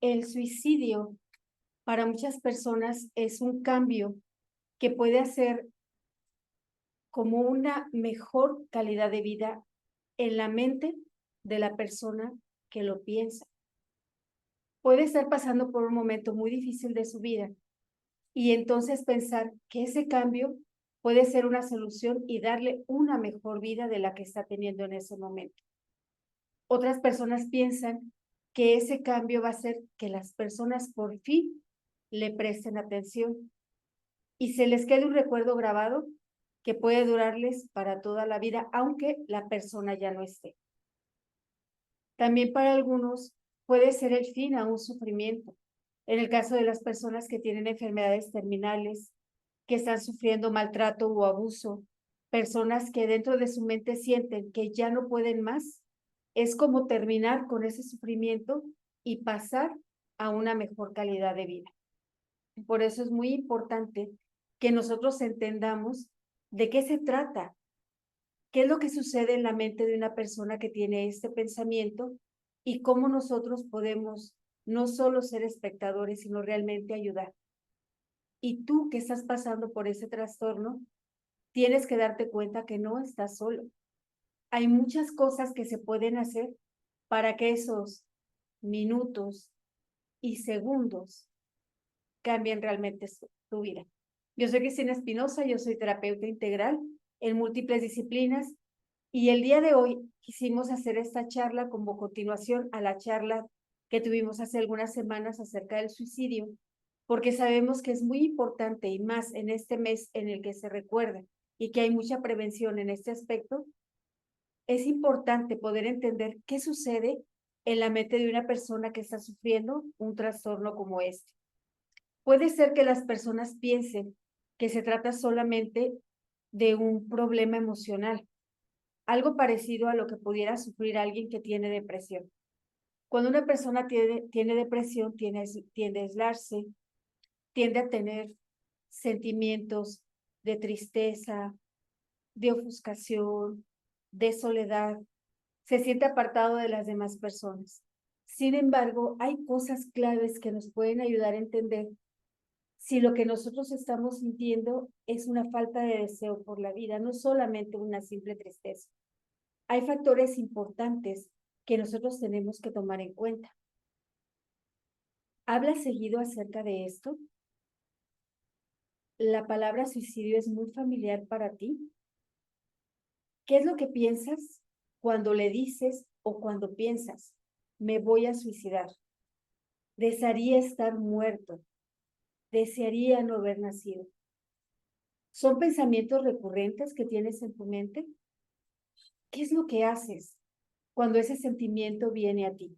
El suicidio para muchas personas es un cambio que puede hacer como una mejor calidad de vida en la mente de la persona que lo piensa. Puede estar pasando por un momento muy difícil de su vida y entonces pensar que ese cambio puede ser una solución y darle una mejor vida de la que está teniendo en ese momento. Otras personas piensan que ese cambio va a hacer que las personas por fin le presten atención y se les quede un recuerdo grabado que puede durarles para toda la vida, aunque la persona ya no esté. También para algunos puede ser el fin a un sufrimiento. En el caso de las personas que tienen enfermedades terminales, que están sufriendo maltrato o abuso, personas que dentro de su mente sienten que ya no pueden más, es como terminar con ese sufrimiento y pasar a una mejor calidad de vida. Por eso es muy importante que nosotros entendamos de qué se trata, qué es lo que sucede en la mente de una persona que tiene este pensamiento y cómo nosotros podemos no solo ser espectadores, sino realmente ayudar. Y tú que estás pasando por ese trastorno, tienes que darte cuenta que no estás solo. Hay muchas cosas que se pueden hacer para que esos minutos y segundos cambien realmente tu vida. Yo soy Cristina Espinosa, yo soy terapeuta integral en múltiples disciplinas y el día de hoy quisimos hacer esta charla como continuación a la charla que tuvimos hace algunas semanas acerca del suicidio, porque sabemos que es muy importante y más en este mes en el que se recuerda y que hay mucha prevención en este aspecto, es importante poder entender qué sucede en la mente de una persona que está sufriendo un trastorno como este. Puede ser que las personas piensen que se trata solamente de un problema emocional, algo parecido a lo que pudiera sufrir alguien que tiene depresión. Cuando una persona tiene depresión, tiende a aislarse, tiende a tener sentimientos de tristeza, de ofuscación, de soledad, se siente apartado de las demás personas. Sin embargo, hay cosas claves que nos pueden ayudar a entender si lo que nosotros estamos sintiendo es una falta de deseo por la vida, no solamente una simple tristeza. Hay factores importantes que nosotros tenemos que tomar en cuenta. ¿Hablas seguido acerca de esto? ¿La palabra suicidio es muy familiar para ti? ¿Qué es lo que piensas cuando le dices o cuando piensas, me voy a suicidar? Desearía estar muerto. Desearía no haber nacido. ¿Son pensamientos recurrentes que tienes en tu mente? ¿Qué es lo que haces cuando ese sentimiento viene a ti?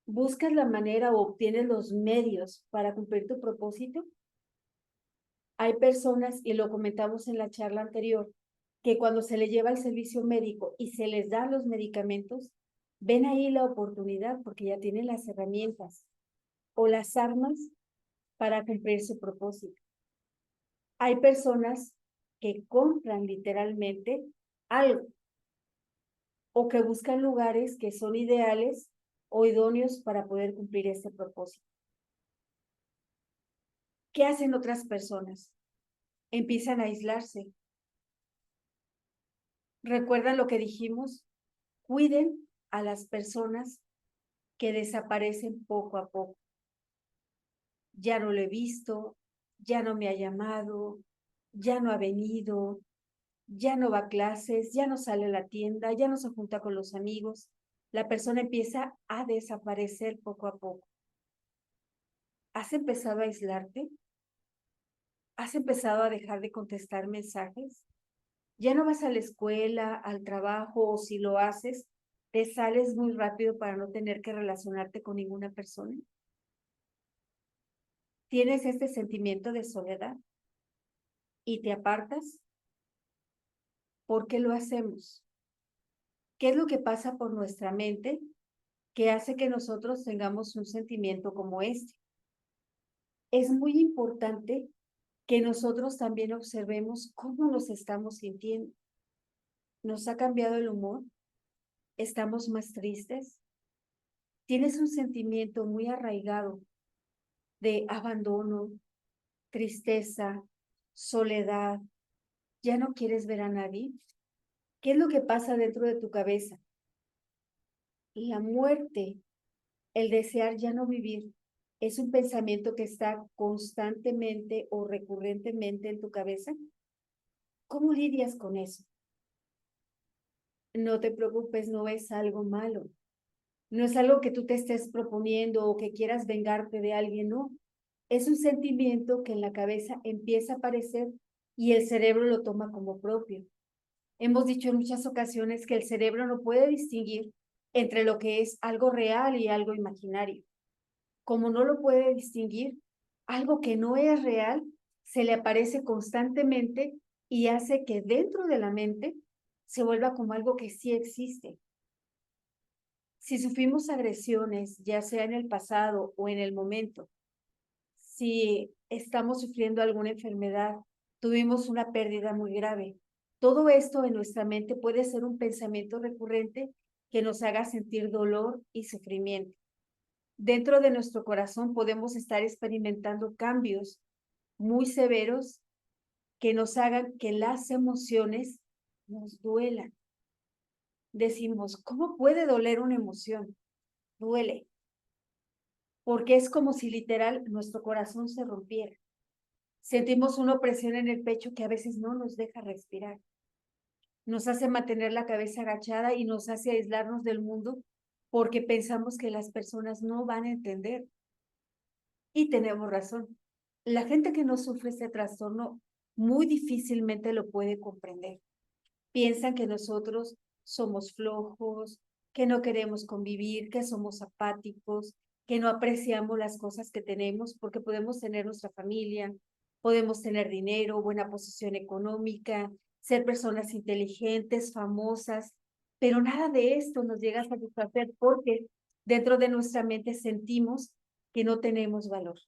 ¿Buscas la manera o obtienes los medios para cumplir tu propósito? Hay personas, y lo comentamos en la charla anterior, que cuando se les lleva al servicio médico y se les dan los medicamentos, ven ahí la oportunidad porque ya tienen las herramientas o las armas para cumplir su propósito. Hay personas que compran literalmente algo o que buscan lugares que son ideales o idóneos para poder cumplir este propósito. ¿Qué hacen otras personas? Empiezan a aislarse. ¿Recuerdan lo que dijimos? Cuiden a las personas que desaparecen poco a poco. Ya no lo he visto, ya no me ha llamado, ya no ha venido, ya no va a clases, ya no sale a la tienda, ya no se junta con los amigos. La persona empieza a desaparecer poco a poco. ¿Has empezado a aislarte? ¿Has empezado a dejar de contestar mensajes? ¿Ya no vas a la escuela, al trabajo o si lo haces, te sales muy rápido para no tener que relacionarte con ninguna persona? ¿Tienes este sentimiento de soledad y te apartas? ¿Por qué lo hacemos? ¿Qué es lo que pasa por nuestra mente que hace que nosotros tengamos un sentimiento como este? Es muy importante que nosotros también observemos cómo nos estamos sintiendo. ¿Nos ha cambiado el humor? ¿Estamos más tristes? tienes un sentimiento muy arraigado de abandono, tristeza, soledad, ya no quieres ver a nadie, ¿qué es lo que pasa dentro de tu cabeza? La muerte, el desear ya no vivir, ¿es un pensamiento que está constantemente o recurrentemente en tu cabeza? ¿Cómo lidias con eso? No te preocupes, no es algo malo. No es algo que tú te estés proponiendo o que quieras vengarte de alguien, no. Es un sentimiento que en la cabeza empieza a aparecer y el cerebro lo toma como propio. Hemos dicho en muchas ocasiones que el cerebro no puede distinguir entre lo que es algo real y algo imaginario. Como no lo puede distinguir, algo que no es real se le aparece constantemente y hace que dentro de la mente se vuelva como algo que sí existe. Si sufrimos agresiones, ya sea en el pasado o en el momento, si estamos sufriendo alguna enfermedad, tuvimos una pérdida muy grave, todo esto en nuestra mente puede ser un pensamiento recurrente que nos haga sentir dolor y sufrimiento. Dentro de nuestro corazón podemos estar experimentando cambios muy severos que nos hagan que las emociones nos duelan. Decimos, ¿cómo puede doler una emoción? Duele, porque es como si literal nuestro corazón se rompiera. Sentimos una opresión en el pecho que a veces no nos deja respirar. Nos hace mantener la cabeza agachada y nos hace aislarnos del mundo porque pensamos que las personas no van a entender. Y tenemos razón. La gente que no sufre este trastorno muy difícilmente lo puede comprender. Piensan que nosotros somos flojos, que no queremos convivir, que somos apáticos, que no apreciamos las cosas que tenemos porque podemos tener nuestra familia, podemos tener dinero, buena posición económica, ser personas inteligentes, famosas, pero nada de esto nos llega a satisfacer porque dentro de nuestra mente sentimos que no tenemos valor.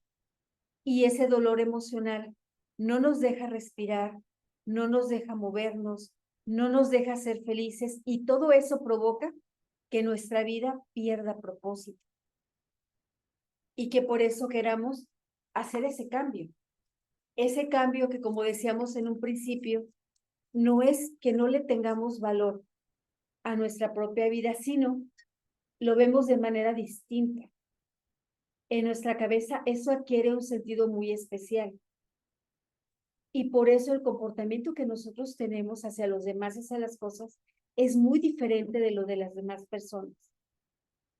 Y ese dolor emocional no nos deja respirar, no nos deja movernos, no nos deja ser felices y todo eso provoca que nuestra vida pierda propósito y que por eso queramos hacer ese cambio. Ese cambio que, como decíamos en un principio, no es que no le tengamos valor a nuestra propia vida, sino lo vemos de manera distinta. En nuestra cabeza eso adquiere un sentido muy especial. Y por eso el comportamiento que nosotros tenemos hacia los demás, hacia las cosas, es muy diferente de lo de las demás personas.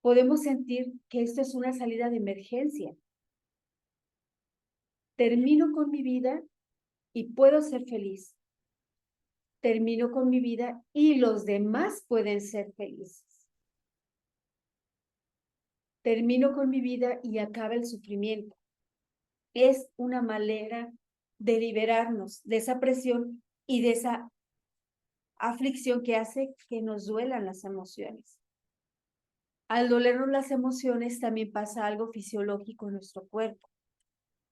Podemos sentir que esto es una salida de emergencia. Termino con mi vida y puedo ser feliz. Termino con mi vida y los demás pueden ser felices. Termino con mi vida y acaba el sufrimiento. Es una manera de liberarnos de esa presión y de esa aflicción que hace que nos duelan las emociones. Al dolernos las emociones también pasa algo fisiológico en nuestro cuerpo.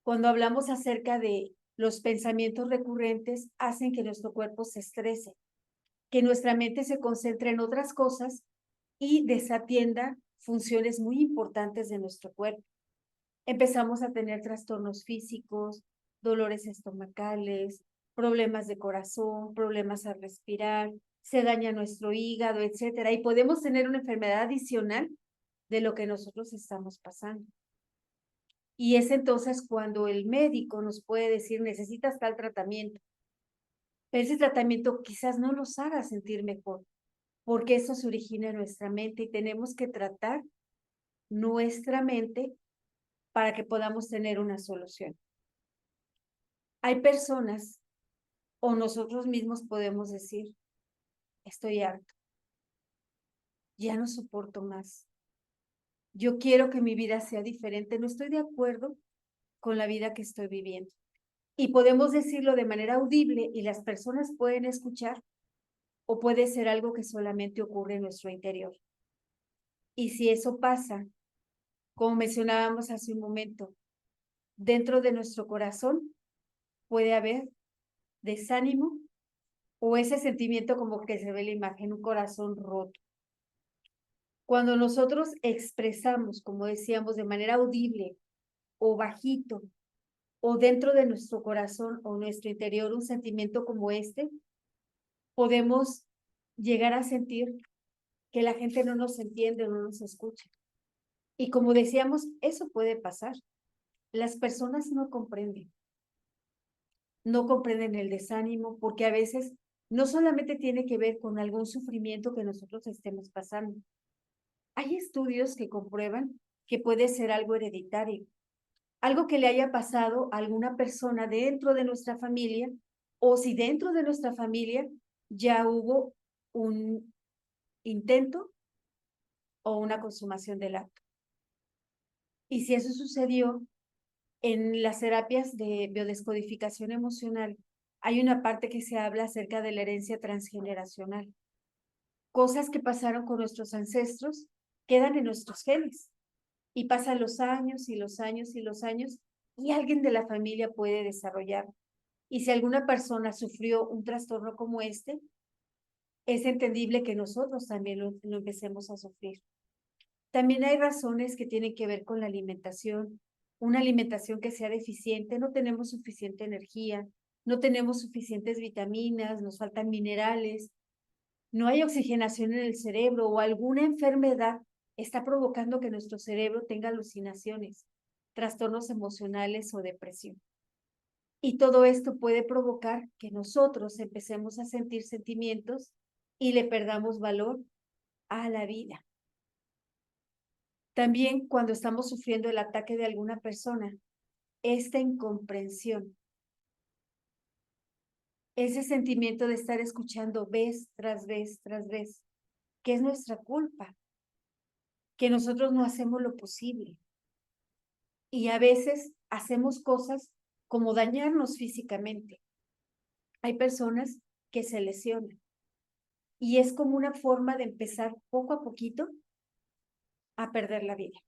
Cuando hablamos acerca de los pensamientos recurrentes, hacen que nuestro cuerpo se estrese, que nuestra mente se concentre en otras cosas y desatienda funciones muy importantes de nuestro cuerpo. Empezamos a tener trastornos físicos, dolores estomacales, problemas de corazón, problemas al respirar, se daña nuestro hígado, etcétera, y podemos tener una enfermedad adicional de lo que nosotros estamos pasando. Y es entonces cuando el médico nos puede decir, necesitas tal tratamiento, pero ese tratamiento quizás no nos haga sentir mejor, porque eso se origina en nuestra mente y tenemos que tratar nuestra mente para que podamos tener una solución. Hay personas o nosotros mismos podemos decir, estoy harto, ya no soporto más. Yo quiero que mi vida sea diferente, no estoy de acuerdo con la vida que estoy viviendo. Y podemos decirlo de manera audible y las personas pueden escuchar, o puede ser algo que solamente ocurre en nuestro interior. Y si eso pasa, como mencionábamos hace un momento, dentro de nuestro corazón puede haber desánimo o ese sentimiento como que se ve la imagen, un corazón roto. Cuando nosotros expresamos, como decíamos, de manera audible o bajito, o dentro de nuestro corazón o nuestro interior un sentimiento como este, podemos llegar a sentir que la gente no nos entiende o no nos escucha. Y como decíamos, eso puede pasar. Las personas no comprenden el desánimo, porque a veces no solamente tiene que ver con algún sufrimiento que nosotros estemos pasando. Hay estudios que comprueban que puede ser algo hereditario, algo que le haya pasado a alguna persona dentro de nuestra familia, o si dentro de nuestra familia ya hubo un intento o una consumación del acto. Y si eso sucedió, en las terapias de biodescodificación emocional hay una parte que se habla acerca de la herencia transgeneracional. Cosas que pasaron con nuestros ancestros quedan en nuestros genes y pasan los años y los años y los años y alguien de la familia puede desarrollar. Y si alguna persona sufrió un trastorno como este, es entendible que nosotros también lo empecemos a sufrir. También hay razones que tienen que ver con la alimentación, una alimentación que sea deficiente, no tenemos suficiente energía, no tenemos suficientes vitaminas, nos faltan minerales, no hay oxigenación en el cerebro o alguna enfermedad está provocando que nuestro cerebro tenga alucinaciones, trastornos emocionales o depresión. Y todo esto puede provocar que nosotros empecemos a sentir sentimientos y le perdamos valor a la vida. También cuando estamos sufriendo el ataque de alguna persona, esta incomprensión, ese sentimiento de estar escuchando vez tras vez tras vez, que es nuestra culpa, que nosotros no hacemos lo posible. Y a veces hacemos cosas como dañarnos físicamente. Hay personas que se lesionan y es como una forma de empezar poco a poquito a perder la vida.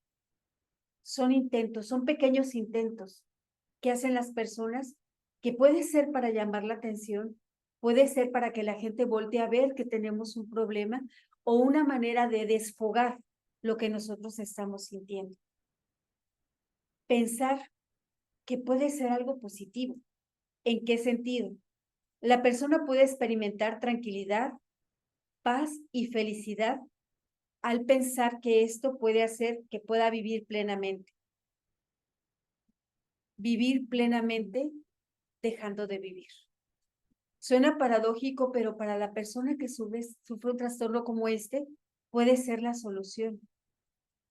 Son intentos, son pequeños intentos que hacen las personas que puede ser para llamar la atención, puede ser para que la gente voltee a ver que tenemos un problema o una manera de desfogar lo que nosotros estamos sintiendo. Pensar que puede ser algo positivo. ¿En qué sentido? La persona puede experimentar tranquilidad, paz y felicidad al pensar que esto puede hacer que pueda vivir plenamente. Vivir plenamente dejando de vivir. Suena paradójico, pero para la persona que sufre un trastorno como este, puede ser la solución.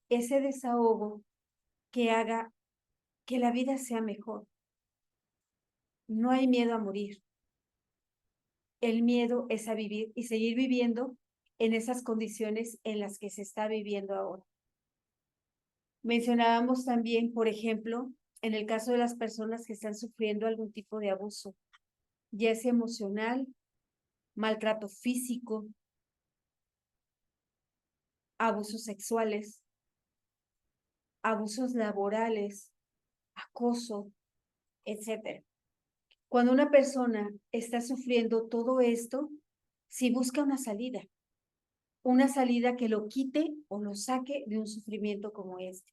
Ese desahogo que haga que la vida sea mejor. No hay miedo a morir. El miedo es a vivir y seguir viviendo en esas condiciones en las que se está viviendo ahora. Mencionábamos también, por ejemplo, en el caso de las personas que están sufriendo algún tipo de abuso, ya sea emocional, maltrato físico, abusos sexuales, abusos laborales, acoso, etcétera. Cuando una persona está sufriendo todo esto, si busca una salida que lo quite o lo saque de un sufrimiento como este.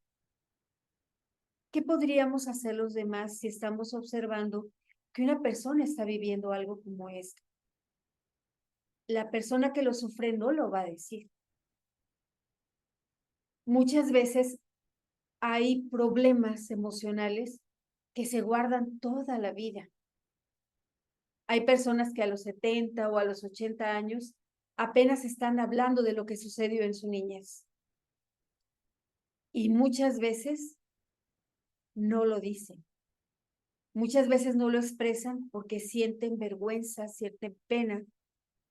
¿Qué podríamos hacer los demás si estamos observando que una persona está viviendo algo como esto? La persona que lo sufre no lo va a decir. Muchas veces hay problemas emocionales que se guardan toda la vida. Hay personas que a los 70 o a los 80 años apenas están hablando de lo que sucedió en su niñez. Y muchas veces no lo dicen. Muchas veces no lo expresan porque sienten vergüenza, sienten pena.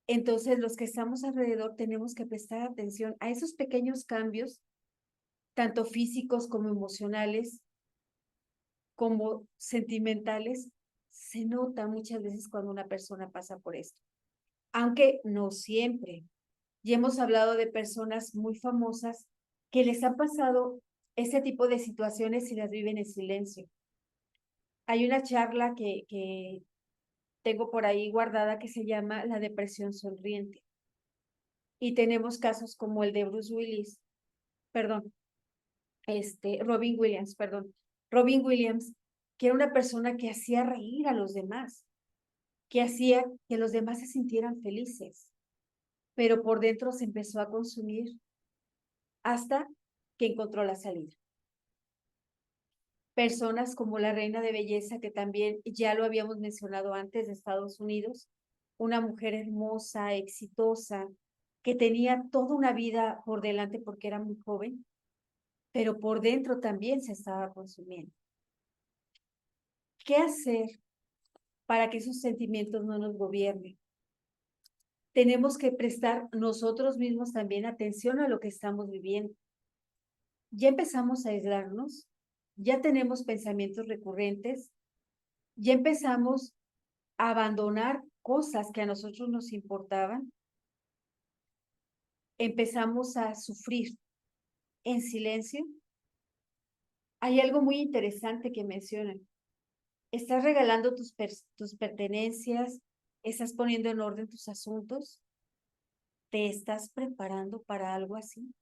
Entonces, los que estamos alrededor tenemos que prestar atención a esos pequeños cambios, tanto físicos como emocionales, como sentimentales. Se nota muchas veces cuando una persona pasa por esto, aunque no siempre. Y hemos hablado de personas muy famosas que les ha pasado este tipo de situaciones y las viven en silencio. Hay una charla que tengo por ahí guardada que se llama La depresión sonriente. Y tenemos casos como el de Bruce Willis, perdón, Robin Williams, perdón, Robin Williams, que era una persona que hacía reír a los demás, que hacía que los demás se sintieran felices, pero por dentro se empezó a consumir hasta que encontró la salida. Personas como la reina de belleza, que también ya lo habíamos mencionado antes, de Estados Unidos, una mujer hermosa, exitosa, que tenía toda una vida por delante porque era muy joven, pero por dentro también se estaba consumiendo. ¿Qué hacer para que esos sentimientos no nos gobiernen? Tenemos que prestar nosotros mismos también atención a lo que estamos viviendo. Ya empezamos a aislarnos, ya tenemos pensamientos recurrentes, ya empezamos a abandonar cosas que a nosotros nos importaban, empezamos a sufrir en silencio. Hay algo muy interesante que mencionan. ¿Estás regalando tus pertenencias? ¿Estás poniendo en orden tus asuntos? ¿Te estás preparando para algo así?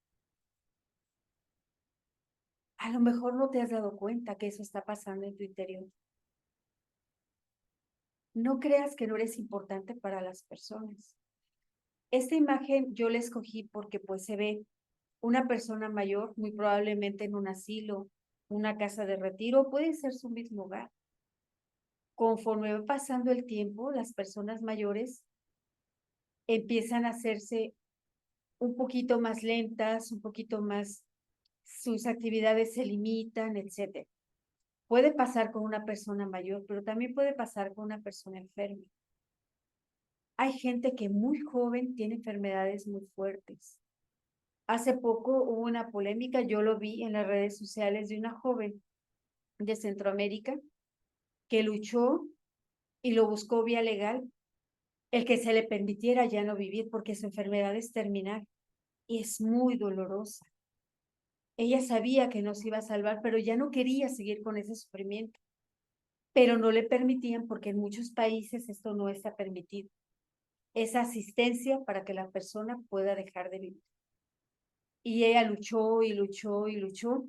A lo mejor no te has dado cuenta que eso está pasando en tu interior. No creas que no eres importante para las personas. Esta imagen yo la escogí porque pues se ve una persona mayor, muy probablemente en un asilo, una casa de retiro, puede ser su mismo hogar. Conforme va pasando el tiempo, las personas mayores empiezan a hacerse un poquito más lentas, un poquito más, sus actividades se limitan, etcétera. Puede pasar con una persona mayor, pero también puede pasar con una persona enferma. Hay gente que muy joven tiene enfermedades muy fuertes. Hace poco hubo una polémica, yo lo vi en las redes sociales, de una joven de Centroamérica que luchó y lo buscó vía legal, el que se le permitiera ya no vivir porque su enfermedad es terminal y es muy dolorosa. Ella sabía que no se iba a salvar, pero ya no quería seguir con ese sufrimiento. Pero no le permitían porque en muchos países esto no está permitido. Esa asistencia para que la persona pueda dejar de vivir. Y ella luchó y luchó y luchó.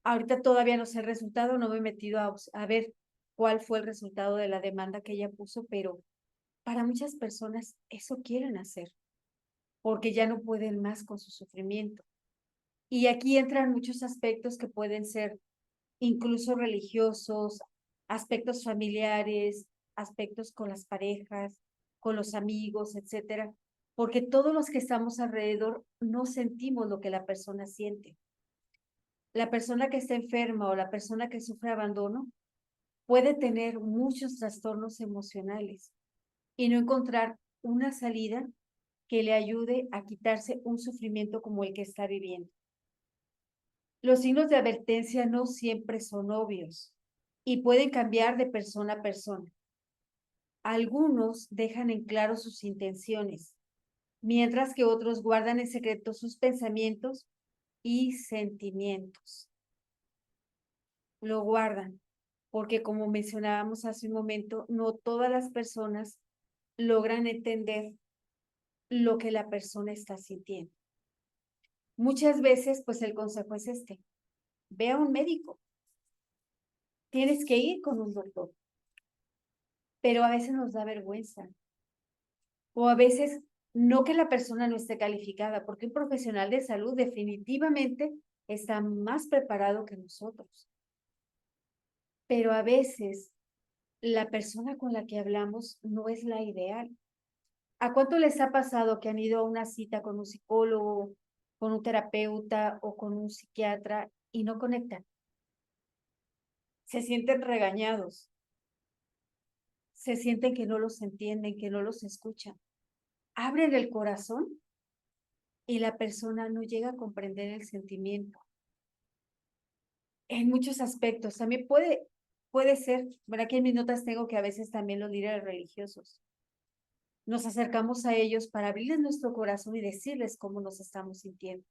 Ahorita todavía no sé el resultado, no me he metido a ver cuál fue el resultado de la demanda que ella puso, pero para muchas personas eso quieren hacer, porque ya no pueden más con su sufrimiento. Y aquí entran muchos aspectos que pueden ser incluso religiosos, aspectos familiares, aspectos con las parejas, con los amigos, etcétera, porque todos los que estamos alrededor no sentimos lo que la persona siente. La persona que está enferma o la persona que sufre abandono puede tener muchos trastornos emocionales y no encontrar una salida que le ayude a quitarse un sufrimiento como el que está viviendo. Los signos de advertencia no siempre son obvios y pueden cambiar de persona a persona. Algunos dejan en claro sus intenciones, mientras que otros guardan en secreto sus pensamientos y sentimientos. Lo guardan, porque como mencionábamos hace un momento, no todas las personas logran entender lo que la persona está sintiendo. Muchas veces, pues el consejo es este: ve a un médico, tienes que ir con un doctor, pero a veces nos da vergüenza, o a veces no que la persona no esté calificada, porque un profesional de salud definitivamente está más preparado que nosotros, pero a veces la persona con la que hablamos no es la ideal. ¿A cuánto les ha pasado que han ido a una cita con un psicólogo, con un terapeuta o con un psiquiatra y no conectan? Se sienten regañados, se sienten que no los entienden, que no los escuchan. Abren el corazón y la persona no llega a comprender el sentimiento. En muchos aspectos, también puede ser, ¿verdad? Que en mis notas tengo que a veces también los líderes religiosos. Nos acercamos a ellos para abrirles nuestro corazón y decirles cómo nos estamos sintiendo.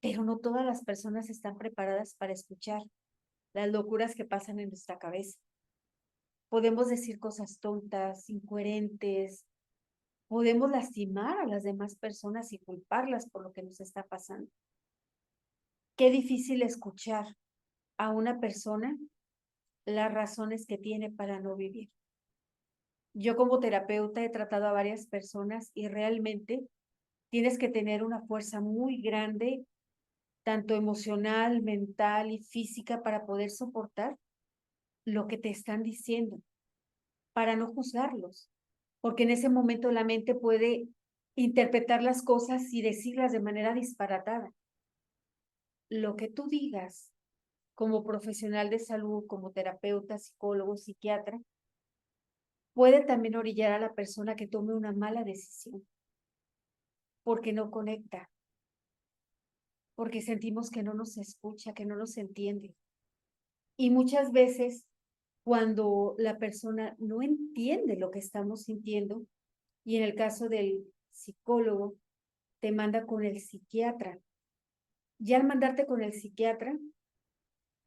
Pero no todas las personas están preparadas para escuchar las locuras que pasan en nuestra cabeza. Podemos decir cosas tontas, incoherentes, podemos lastimar a las demás personas y culparlas por lo que nos está pasando. qué difícil escuchar a una persona las razones que tiene para no vivir. Yo como terapeuta he tratado a varias personas y realmente tienes que tener una fuerza muy grande, tanto emocional, mental y física, para poder soportar lo que te están diciendo, para no juzgarlos, porque en ese momento la mente puede interpretar las cosas y decirlas de manera disparatada. Lo que tú digas como profesional de salud, como terapeuta, psicólogo, psiquiatra, puede también orillar a la persona que tome una mala decisión, porque no conecta, porque sentimos que no nos escucha, que no nos entiende. Y muchas veces, cuando la persona no entiende lo que estamos sintiendo, y en el caso del psicólogo, te manda con el psiquiatra. Ya al mandarte con el psiquiatra,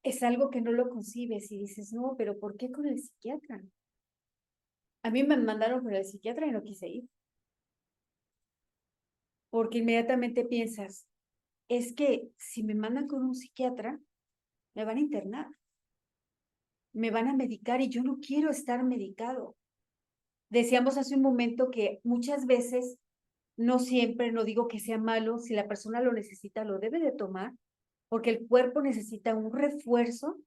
es algo que no lo concibes y dices, no, pero ¿por qué con el psiquiatra? A mí me mandaron con el psiquiatra y no quise ir, porque inmediatamente piensas, es que si me mandan con un psiquiatra, me van a internar, me van a medicar y yo no quiero estar medicado. Decíamos hace un momento que muchas veces, no siempre, no digo que sea malo, si la persona lo necesita, lo debe de tomar, porque el cuerpo necesita un refuerzo,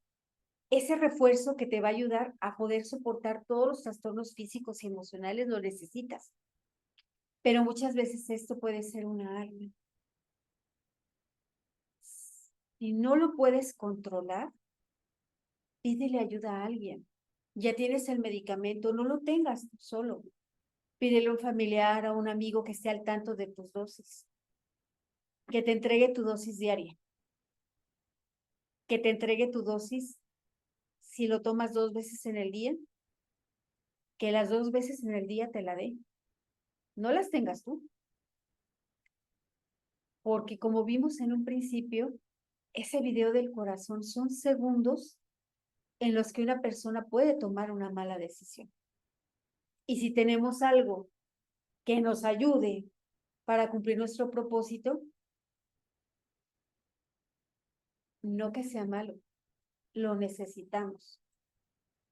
ese refuerzo que te va a ayudar a poder soportar todos los trastornos físicos y emocionales, lo necesitas. Pero muchas veces esto puede ser una arma. Si no lo puedes controlar, pídele ayuda a alguien. Ya tienes el medicamento, no lo tengas tú solo. Pídele a un familiar, a un amigo que esté al tanto de tus dosis, que te entregue tu dosis diaria, que te entregue tu dosis si lo tomas 2 veces en el día, que las 2 veces en el día te la dé. No las tengas tú, porque como vimos en un principio, ese video del corazón son segundos en los que una persona puede tomar una mala decisión. Y si tenemos algo que nos ayude para cumplir nuestro propósito, no que sea malo, lo necesitamos.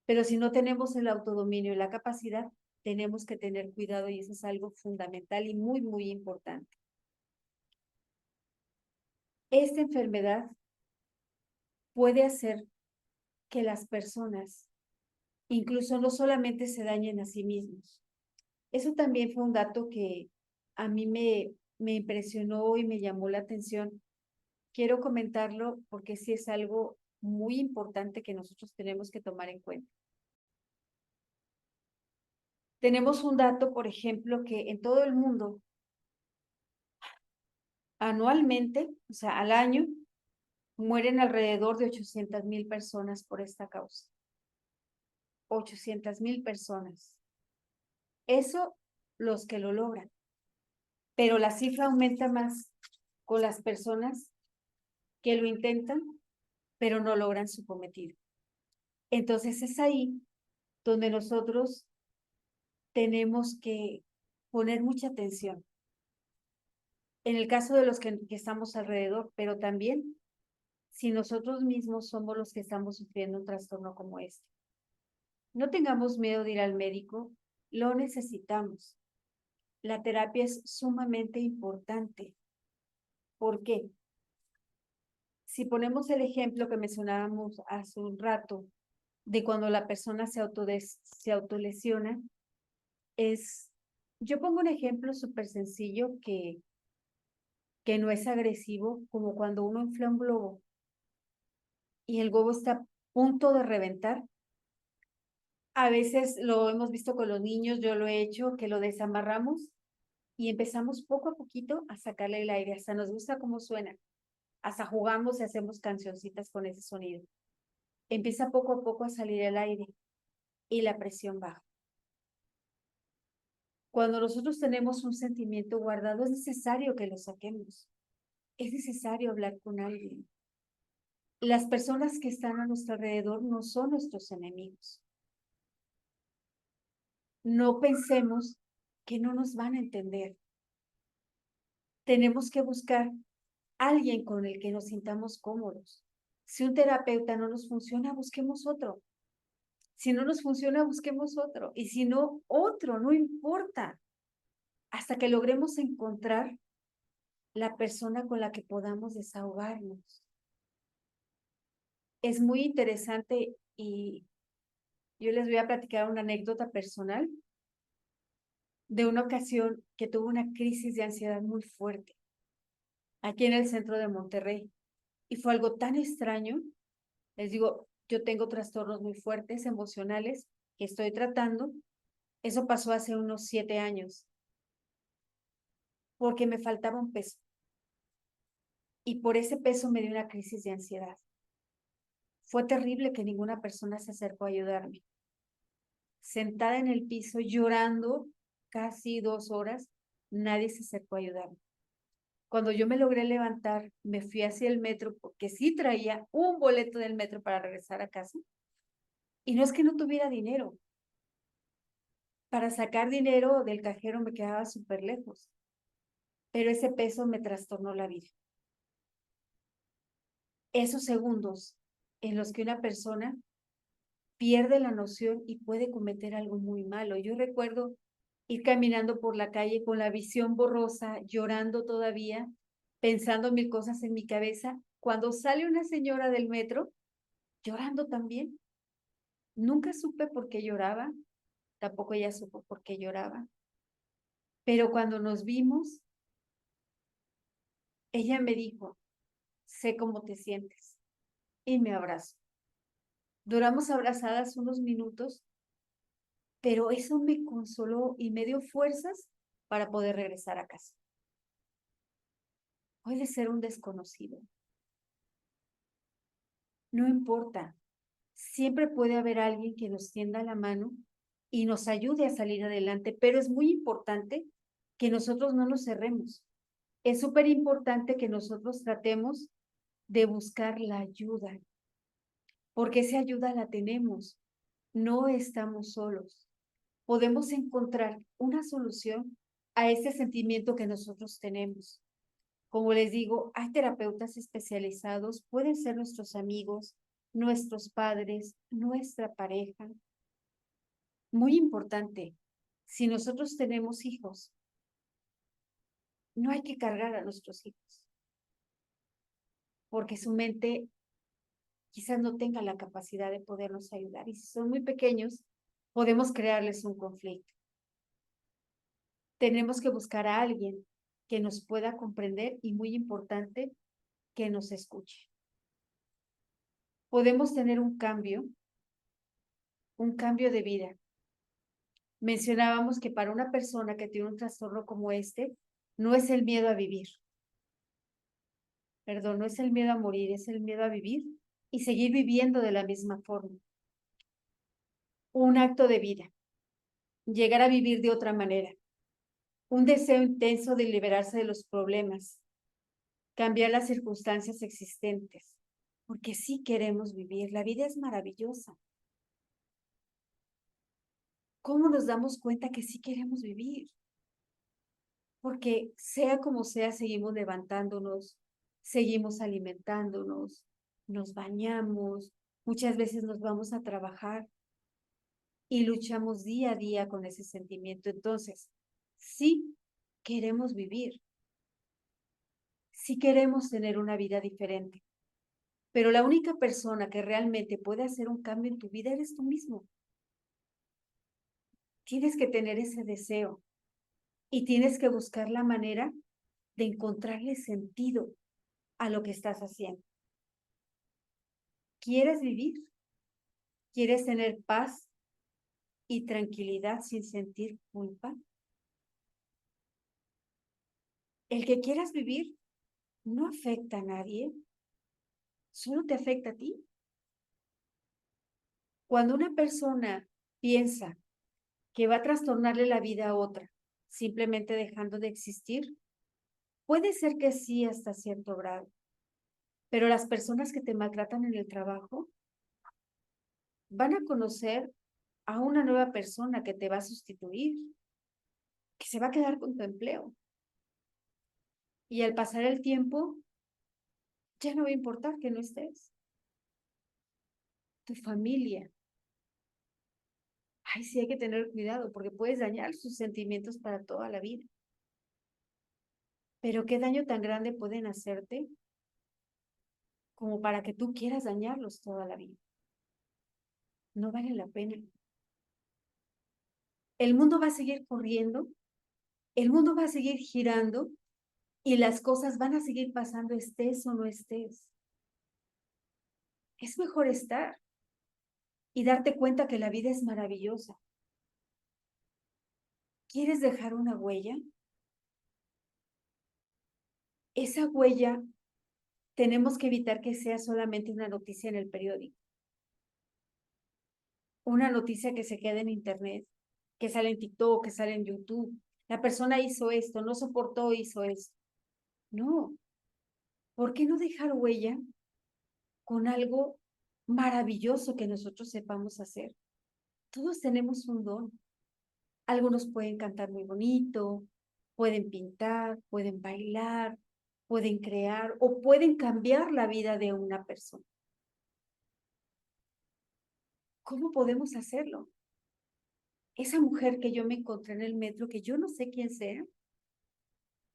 Pero si no tenemos el autodominio y la capacidad, tenemos que tener cuidado y eso es algo fundamental y muy, muy importante. Esta enfermedad puede hacer que las personas incluso no solamente se dañen a sí mismos. Eso también fue un dato que a mí me impresionó y me llamó la atención. Quiero comentarlo porque sí es algo muy importante que nosotros tenemos que tomar en cuenta. Tenemos un dato, por ejemplo, que en todo el mundo, anualmente, o sea, al año, mueren alrededor de 800,000 personas por esta causa. 800,000 personas. Eso los que lo logran. Pero la cifra aumenta más con las personas que lo intentan, pero no logran su cometido. Entonces es ahí donde nosotros tenemos que poner mucha atención. En el caso de los que estamos alrededor, pero también si nosotros mismos somos los que estamos sufriendo un trastorno como este. No tengamos miedo de ir al médico, lo necesitamos. La terapia es sumamente importante. ¿Por qué? Si ponemos el ejemplo que mencionábamos hace un rato, de cuando la persona se autolesiona, yo pongo un ejemplo súper sencillo que no es agresivo, como cuando uno infla un globo y el globo está a punto de reventar. A veces lo hemos visto con los niños, yo lo he hecho, que lo desamarramos y empezamos poco a poquito a sacarle el aire, hasta nos gusta cómo suena, hasta jugamos y hacemos cancioncitas con ese sonido. Empieza poco a poco a salir el aire y la presión baja. Cuando nosotros tenemos un sentimiento guardado, es necesario que lo saquemos. Es necesario hablar con alguien. Las personas que están a nuestro alrededor no son nuestros enemigos. No pensemos que no nos van a entender. Tenemos que buscar alguien con el que nos sintamos cómodos. Si un terapeuta no nos funciona, busquemos otro. Si no nos funciona, busquemos otro. Y si no, otro, no importa. Hasta que logremos encontrar la persona con la que podamos desahogarnos. Es muy interesante y yo les voy a platicar una anécdota personal de una ocasión que tuve una crisis de ansiedad muy fuerte aquí en el centro de Monterrey. Y fue algo tan extraño. Les digo, yo tengo trastornos muy fuertes emocionales que estoy tratando. Eso pasó hace unos 7 años porque me faltaba un peso. Y por ese peso me dio una crisis de ansiedad. Fue terrible que ninguna persona se acercó a ayudarme. Sentada en el piso llorando casi 2 horas, nadie se acercó a ayudarme. Cuando yo me logré levantar, me fui hacia el metro porque sí traía un boleto del metro para regresar a casa. Y no es que no tuviera dinero. Para sacar dinero del cajero me quedaba súper lejos. Pero ese peso me trastornó la vida. Esos segundos en los que una persona pierde la noción y puede cometer algo muy malo. Yo recuerdo ir caminando por la calle con la visión borrosa, llorando todavía, pensando mil cosas en mi cabeza, cuando sale una señora del metro, llorando también. Nunca supe por qué lloraba, tampoco ella supo por qué lloraba, pero cuando nos vimos, ella me dijo, sé cómo te sientes, y me abrazó. Duramos abrazadas unos minutos, pero eso me consoló y me dio fuerzas para poder regresar a casa. Puede ser un desconocido, no importa. Siempre puede haber alguien que nos tienda la mano y nos ayude a salir adelante, pero es muy importante que nosotros no nos cerremos. Es súper importante que nosotros tratemos de buscar la ayuda, porque esa ayuda la tenemos, no estamos solos. Podemos encontrar una solución a ese sentimiento que nosotros tenemos. Como les digo, hay terapeutas especializados, pueden ser nuestros amigos, nuestros padres, nuestra pareja. Muy importante, si nosotros tenemos hijos, no hay que cargar a nuestros hijos, porque su mente quizás no tenga la capacidad de podernos ayudar. Y si son muy pequeños, podemos crearles un conflicto. Tenemos que buscar a alguien que nos pueda comprender y, muy importante, que nos escuche. Podemos tener un cambio de vida. Mencionábamos que para una persona que tiene un trastorno como este, no es el miedo a vivir. Perdón, no es el miedo a morir, es el miedo a vivir y seguir viviendo de la misma forma. Un acto de vida, llegar a vivir de otra manera, un deseo intenso de liberarse de los problemas, cambiar las circunstancias existentes, porque sí queremos vivir, la vida es maravillosa. ¿Cómo nos damos cuenta que sí queremos vivir? Porque sea como sea, seguimos levantándonos, seguimos alimentándonos, nos bañamos, muchas veces nos vamos a trabajar y luchamos día a día con ese sentimiento. Entonces, sí queremos vivir, sí queremos tener una vida diferente, pero la única persona que realmente puede hacer un cambio en tu vida eres tú mismo. Tienes que tener ese deseo y tienes que buscar la manera de encontrarle sentido a lo que estás haciendo. ¿Quieres vivir? ¿Quieres tener paz y tranquilidad sin sentir culpa? El que quieras vivir no afecta a nadie, solo te afecta a ti. Cuando una persona piensa que va a trastornarle la vida a otra, simplemente dejando de existir, puede ser que sí hasta cierto grado, pero las personas que te maltratan en el trabajo van a conocer a una nueva persona que te va a sustituir, que se va a quedar con tu empleo. Y al pasar el tiempo, ya no va a importar que no estés. Tu familia. Ay, sí hay que tener cuidado porque puedes dañar sus sentimientos para toda la vida. Pero qué daño tan grande pueden hacerte como para que tú quieras dañarlos toda la vida. No vale la pena. El mundo va a seguir corriendo, el mundo va a seguir girando y las cosas van a seguir pasando estés o no estés. Es mejor estar y darte cuenta que la vida es maravillosa. ¿Quieres dejar una huella? Esa huella tenemos que evitar que sea solamente una noticia en el periódico, una noticia que se quede en internet, que sale en TikTok, que sale en YouTube. La persona hizo esto, no soportó, hizo esto. No, ¿por qué no dejar huella con algo maravilloso que nosotros sepamos hacer? Todos tenemos un don. Algunos pueden cantar muy bonito, pueden pintar, pueden bailar, pueden crear o pueden cambiar la vida de una persona. ¿Cómo podemos hacerlo? Esa mujer que yo me encontré en el metro, que yo no sé quién sea,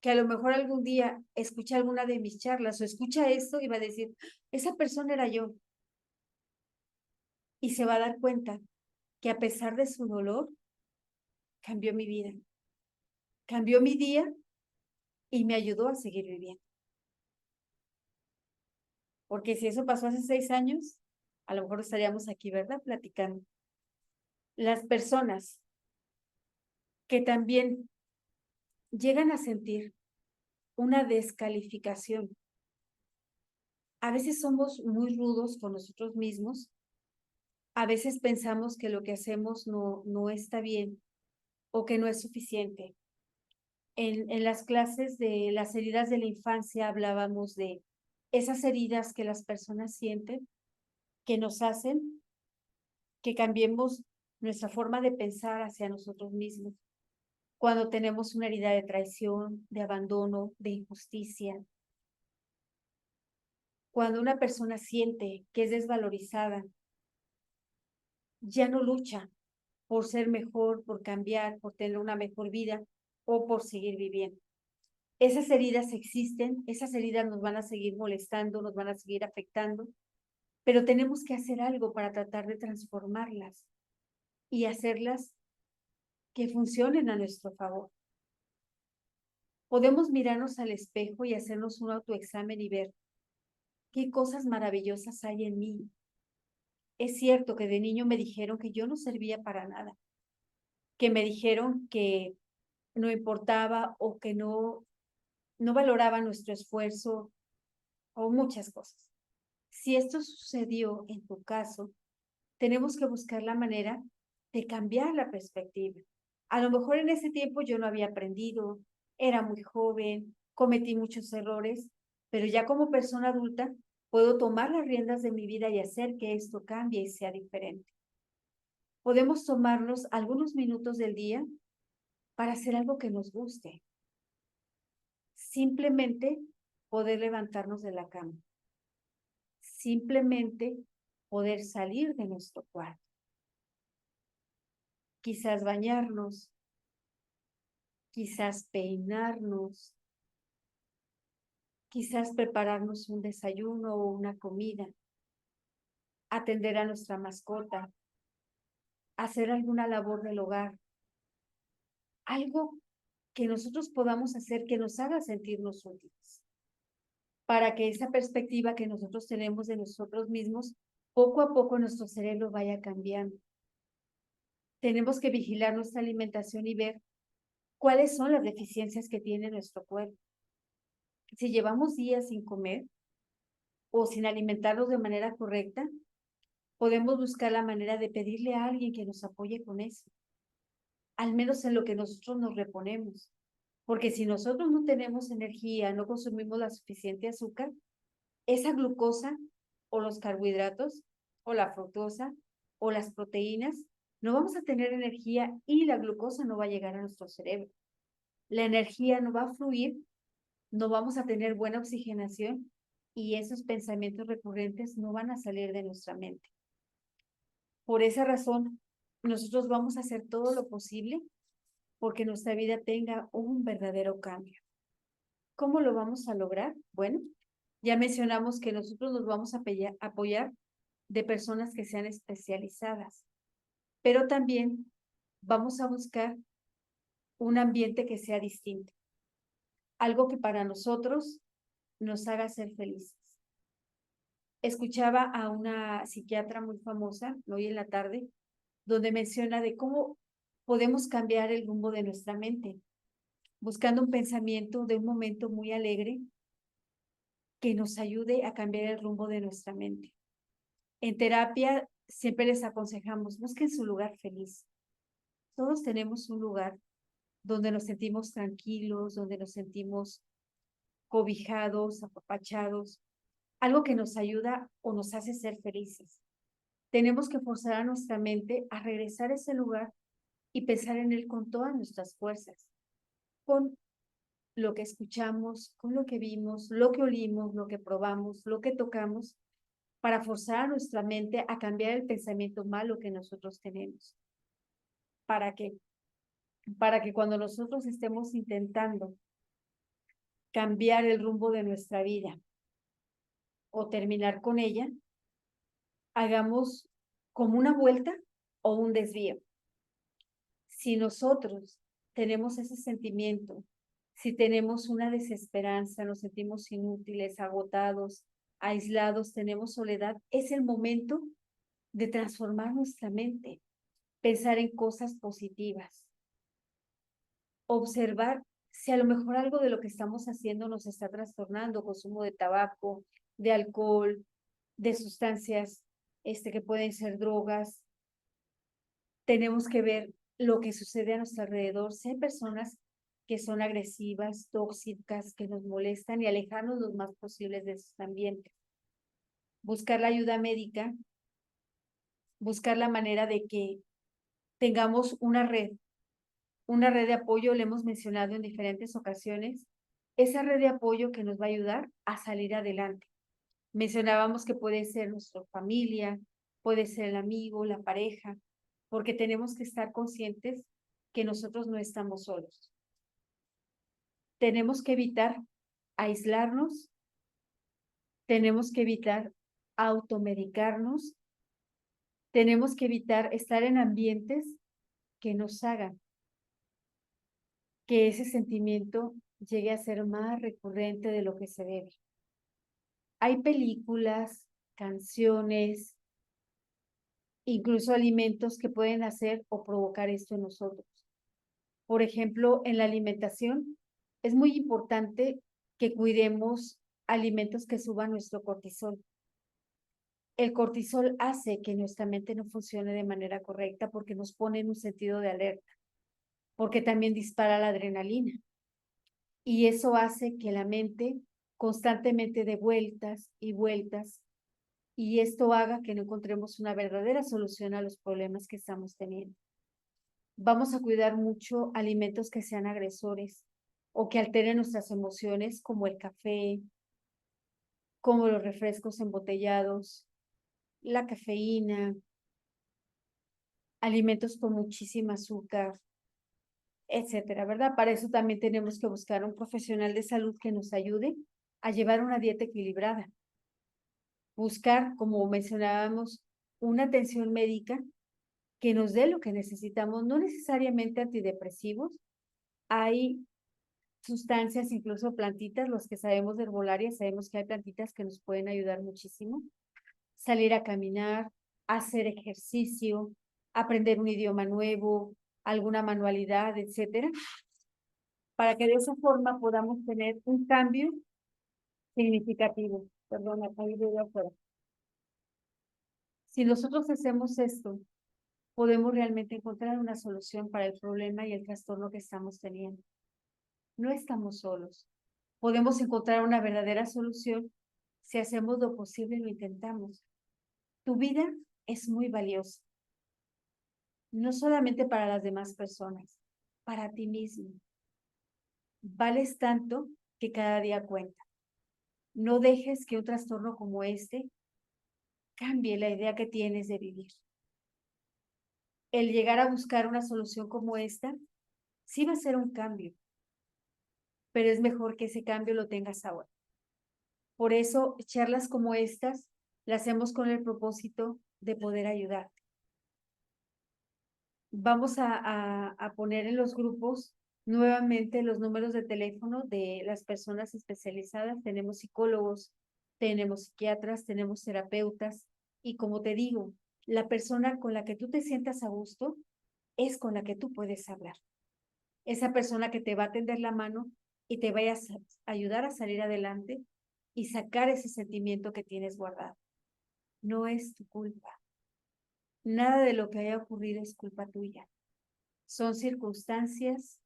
que a lo mejor algún día escucha alguna de mis charlas o escucha esto y va a decir, esa persona era yo. Y se va a dar cuenta que a pesar de su dolor, cambió mi vida, cambió mi día y me ayudó a seguir viviendo. Porque si eso pasó hace 6 años, a lo mejor estaríamos aquí, ¿verdad? Platicando. Las personas que también llegan a sentir una descalificación. A veces somos muy rudos con nosotros mismos. A veces pensamos que lo que hacemos no está bien o que no es suficiente. En las clases de las heridas de la infancia hablábamos de esas heridas que las personas sienten, que nos hacen que cambiemos nuestra forma de pensar hacia nosotros mismos. Cuando tenemos una herida de traición, de abandono, de injusticia, cuando una persona siente que es desvalorizada, ya no lucha por ser mejor, por cambiar, por tener una mejor vida o por seguir viviendo. Esas heridas existen, esas heridas nos van a seguir molestando, nos van a seguir afectando, pero tenemos que hacer algo para tratar de transformarlas y hacerlas que funcionen a nuestro favor. Podemos mirarnos al espejo y hacernos un autoexamen y ver qué cosas maravillosas hay en mí. Es cierto que de niño me dijeron que yo no servía para nada, que me dijeron que no importaba o que no valoraba nuestro esfuerzo o muchas cosas. Si esto sucedió en tu caso, tenemos que buscar la manera de cambiar la perspectiva. A lo mejor en ese tiempo yo no había aprendido, era muy joven, cometí muchos errores, pero ya como persona adulta puedo tomar las riendas de mi vida y hacer que esto cambie y sea diferente. Podemos tomarnos algunos minutos del día para hacer algo que nos guste. Simplemente poder levantarnos de la cama. Simplemente poder salir de nuestro cuarto. Quizás bañarnos, quizás peinarnos, quizás prepararnos un desayuno o una comida, atender a nuestra mascota, hacer alguna labor del hogar, algo que nosotros podamos hacer que nos haga sentirnos útiles, para que esa perspectiva que nosotros tenemos de nosotros mismos, poco a poco nuestro cerebro vaya cambiando. Tenemos que vigilar nuestra alimentación y ver cuáles son las deficiencias que tiene nuestro cuerpo. Si llevamos días sin comer o sin alimentarnos de manera correcta, podemos buscar la manera de pedirle a alguien que nos apoye con eso, al menos en lo que nosotros nos reponemos. Porque si nosotros no tenemos energía, no consumimos la suficiente azúcar, esa glucosa o los carbohidratos o la fructosa o las proteínas, no vamos a tener energía y la glucosa no va a llegar a nuestro cerebro. La energía no va a fluir, no vamos a tener buena oxigenación y esos pensamientos recurrentes no van a salir de nuestra mente. Por esa razón, nosotros vamos a hacer todo lo posible porque nuestra vida tenga un verdadero cambio. ¿Cómo lo vamos a lograr? Bueno, ya mencionamos que nosotros nos vamos a apoyar de personas que sean especializadas, pero también vamos a buscar un ambiente que sea distinto, algo que para nosotros nos haga ser felices. Escuchaba a una psiquiatra muy famosa hoy en la tarde, donde menciona de cómo podemos cambiar el rumbo de nuestra mente, buscando un pensamiento de un momento muy alegre que nos ayude a cambiar el rumbo de nuestra mente. En terapia siempre les aconsejamos, busquen su lugar feliz. Todos tenemos un lugar donde nos sentimos tranquilos, donde nos sentimos cobijados, apapachados, algo que nos ayuda o nos hace ser felices. Tenemos que forzar a nuestra mente a regresar a ese lugar y pensar en él con todas nuestras fuerzas, con lo que escuchamos, con lo que vimos, lo que olimos, lo que probamos, lo que tocamos, para forzar a nuestra mente a cambiar el pensamiento malo que nosotros tenemos. ¿Para qué? Para que cuando nosotros estemos intentando cambiar el rumbo de nuestra vida o terminar con ella, hagamos como una vuelta o un desvío. Si nosotros tenemos ese sentimiento, si tenemos una desesperanza, nos sentimos inútiles, agotados, aislados, tenemos soledad, es el momento de transformar nuestra mente, pensar en cosas positivas, observar si a lo mejor algo de lo que estamos haciendo nos está trastornando, consumo de tabaco, de alcohol, de sustancias que pueden ser drogas. Tenemos que ver lo que sucede a nuestro alrededor. Si hay personas que son agresivas, tóxicas, que nos molestan, y alejarnos lo más posible de esos ambientes. Buscar la ayuda médica, buscar la manera de que tengamos una red de apoyo, le hemos mencionado en diferentes ocasiones, esa red de apoyo que nos va a ayudar a salir adelante. Mencionábamos que puede ser nuestra familia, puede ser el amigo, la pareja, porque tenemos que estar conscientes que nosotros no estamos solos. Tenemos que evitar aislarnos, tenemos que evitar automedicarnos, tenemos que evitar estar en ambientes que nos hagan que ese sentimiento llegue a ser más recurrente de lo que se debe. Hay películas, canciones, incluso alimentos que pueden hacer o provocar esto en nosotros. Por ejemplo, en la alimentación es muy importante que cuidemos alimentos que suban nuestro cortisol. El cortisol hace que nuestra mente no funcione de manera correcta porque nos pone en un sentido de alerta, porque también dispara la adrenalina. Y eso hace que la mente constantemente dé vueltas y vueltas, y esto haga que no encontremos una verdadera solución a los problemas que estamos teniendo. Vamos a cuidar mucho alimentos que sean agresores o que alteren nuestras emociones, como el café, como los refrescos embotellados, la cafeína, alimentos con muchísima azúcar, etcétera, ¿verdad? Para eso también tenemos que buscar un profesional de salud que nos ayude a llevar una dieta equilibrada. Buscar, como mencionábamos, una atención médica que nos dé lo que necesitamos, no necesariamente antidepresivos. Hay sustancias, incluso plantitas, los que sabemos de herbolaria, sabemos que hay plantitas que nos pueden ayudar muchísimo. Salir a caminar, hacer ejercicio, aprender un idioma nuevo, alguna manualidad, etcétera, para que de esa forma podamos tener un cambio significativo. Perdón, acá hay ruido afuera. Si nosotros hacemos esto, podemos realmente encontrar una solución para el problema y el trastorno que estamos teniendo. No estamos solos. Podemos encontrar una verdadera solución si hacemos lo posible y lo intentamos. Tu vida es muy valiosa, no solamente para las demás personas, para ti mismo. Vales tanto que cada día cuenta. No dejes que un trastorno como este cambie la idea que tienes de vivir. El llegar a buscar una solución como esta, sí va a ser un cambio, pero es mejor que ese cambio lo tengas ahora. Por eso, charlas como estas las hacemos con el propósito de poder ayudarte. Vamos a poner en los grupos nuevamente los números de teléfono de las personas especializadas. Tenemos psicólogos, tenemos psiquiatras, tenemos terapeutas y como te digo, la persona con la que tú te sientas a gusto es con la que tú puedes hablar. Esa persona que te va a tender la mano y te vaya a ayudar a salir adelante y sacar ese sentimiento que tienes guardado. No es tu culpa. Nada de lo que haya ocurrido es culpa tuya. Son circunstancias,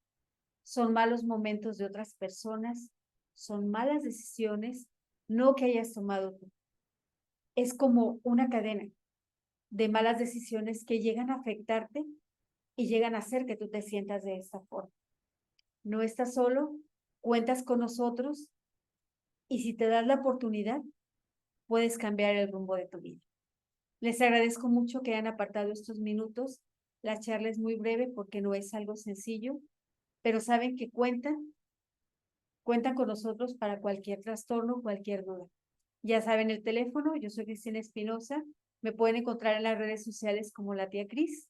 son malos momentos de otras personas, son malas decisiones, no que hayas tomado tú. Es como una cadena de malas decisiones que llegan a afectarte y llegan a hacer que tú te sientas de esta forma. No estás solo, cuentas con nosotros y si te das la oportunidad, puedes cambiar el rumbo de tu vida. Les agradezco mucho que hayan apartado estos minutos. La charla es muy breve porque no es algo sencillo, pero saben que cuentan con nosotros para cualquier trastorno, cualquier duda. Ya saben el teléfono, yo soy Cristina Espinosa, me pueden encontrar en las redes sociales como la tía Cris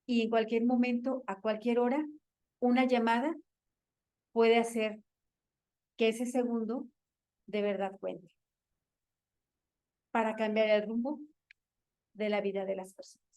y en cualquier momento, a cualquier hora, una llamada puede hacer que ese segundo de verdad cuente para cambiar el rumbo de la vida de las personas.